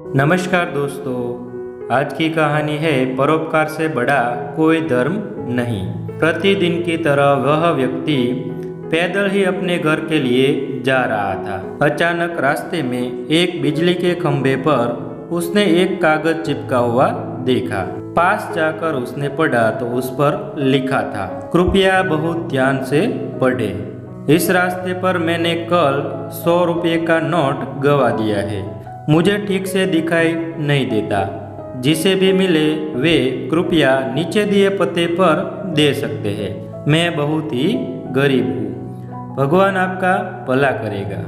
नमस्कार दोस्तों, आज की कहानी है परोपकार से बड़ा कोई धर्म नहीं। प्रतिदिन की तरह वह व्यक्ति पैदल ही अपने घर के लिए जा रहा था। अचानक रास्ते में एक बिजली के खंभे पर उसने एक कागज चिपका हुआ देखा। पास जाकर उसने पढ़ा तो उस पर लिखा था, कृपया बहुत ध्यान से पढ़ें। इस रास्ते पर मैंने कल 100 रुपये का नोट गवा दिया है। मुझे ठीक से दिखाई नहीं देता। जिसे भी मिले वे कृपया नीचे दिए पते पर दे सकते हैं। मैं बहुत ही गरीब हूँ। भगवान आपका भला करेगा।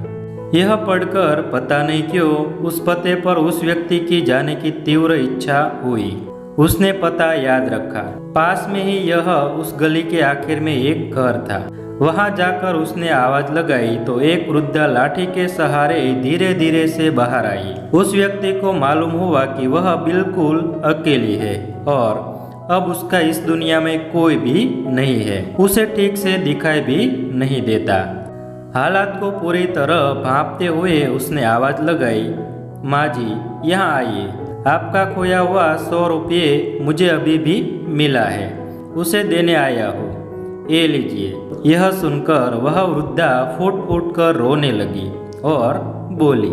यह पढ़कर पता नहीं क्यों उस पते पर उस व्यक्ति की जाने की तीव्र इच्छा हुई। उसने पता याद रखा। पास में ही यह उस गली के आखिर में एक घर था। वहां जाकर उसने आवाज लगाई तो एक वृद्धा लाठी के सहारे धीरे धीरे से बाहर आई। उस व्यक्ति को मालूम हुआ कि वह बिल्कुल अकेली है और अब उसका इस दुनिया में कोई भी नहीं है। उसे ठीक से दिखाई भी नहीं देता। हालात को पूरी तरह भांपते हुए उसने आवाज लगाई, माँ जी यहाँ आइए, आपका खोया हुआ 100 रुपये मुझे अभी भी मिला है, उसे देने आया हूँ, ये लीजिए। यह सुनकर वह वृद्धा फूट फूट कर रोने लगी और बोली,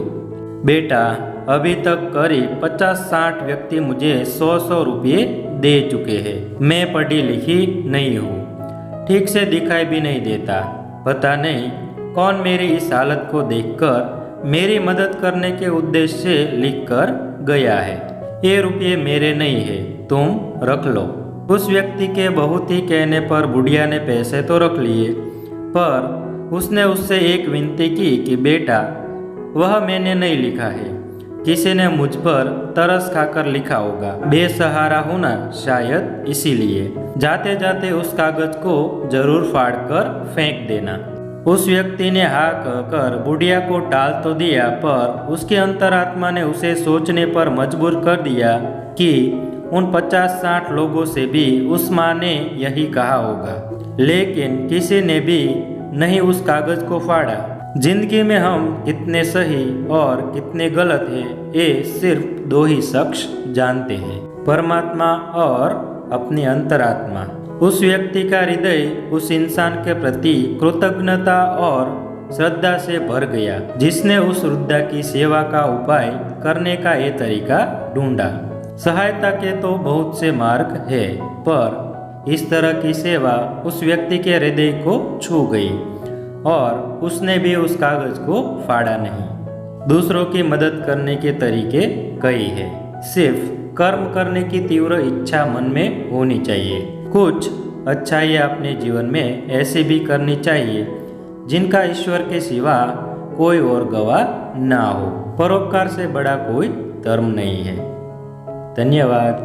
बेटा अभी तक करीब 50-60 व्यक्ति मुझे 100-100 रुपये दे चुके हैं। मैं पढ़ी लिखी नहीं हूँ, ठीक से दिखाई भी नहीं देता। पता नहीं कौन मेरी इस हालत को देखकर मेरी मदद करने के उद्देश्य से लिख कर गया है। ये रुपये मेरे नहीं है, तुम रख लो। उस व्यक्ति के बहुत ही कहने पर बुढ़िया ने पैसे तो रख लिए, पर उसने उससे एक विनती की कि बेटा वह मैंने नहीं लिखा है, किसी ने मुझ पर तरस खाकर लिखा होगा। बेसहारा हूं ना, शायद इसीलिए। जाते जाते उस कागज को जरूर फाड़ कर फेंक देना। उस व्यक्ति ने हाँ कहकर बुढ़िया को टाल तो दिया, पर उसके अंतरात्मा ने उसे सोचने पर मजबूर कर दिया कि उन 50-60 लोगों से भी उस माँ ने यही कहा होगा। लेकिन किसी ने भी नहीं उस कागज को फाड़ा। जिंदगी में हम कितने सही और कितने गलत हैं, ये सिर्फ दो ही शख्स जानते हैं, परमात्मा और अपनी अंतरात्मा। उस व्यक्ति का हृदय उस इंसान के प्रति कृतज्ञता और श्रद्धा से भर गया, जिसने उस वृद्धा की सेवा का उपाय करने का ये तरीका ढूंढा। सहायता के तो बहुत से मार्ग है, पर इस तरह की सेवा उस व्यक्ति के हृदय को छू गई और उसने भी उस कागज को फाड़ा नहीं। दूसरों की मदद करने के तरीके कई है, सिर्फ कर्म करने की तीव्र इच्छा मन में होनी चाहिए। कुछ अच्छाइयाँ अपने जीवन में ऐसे भी करनी चाहिए जिनका ईश्वर के सिवा कोई और गवाह ना हो। परोपकार से बड़ा कोई धर्म नहीं है। धन्यवाद।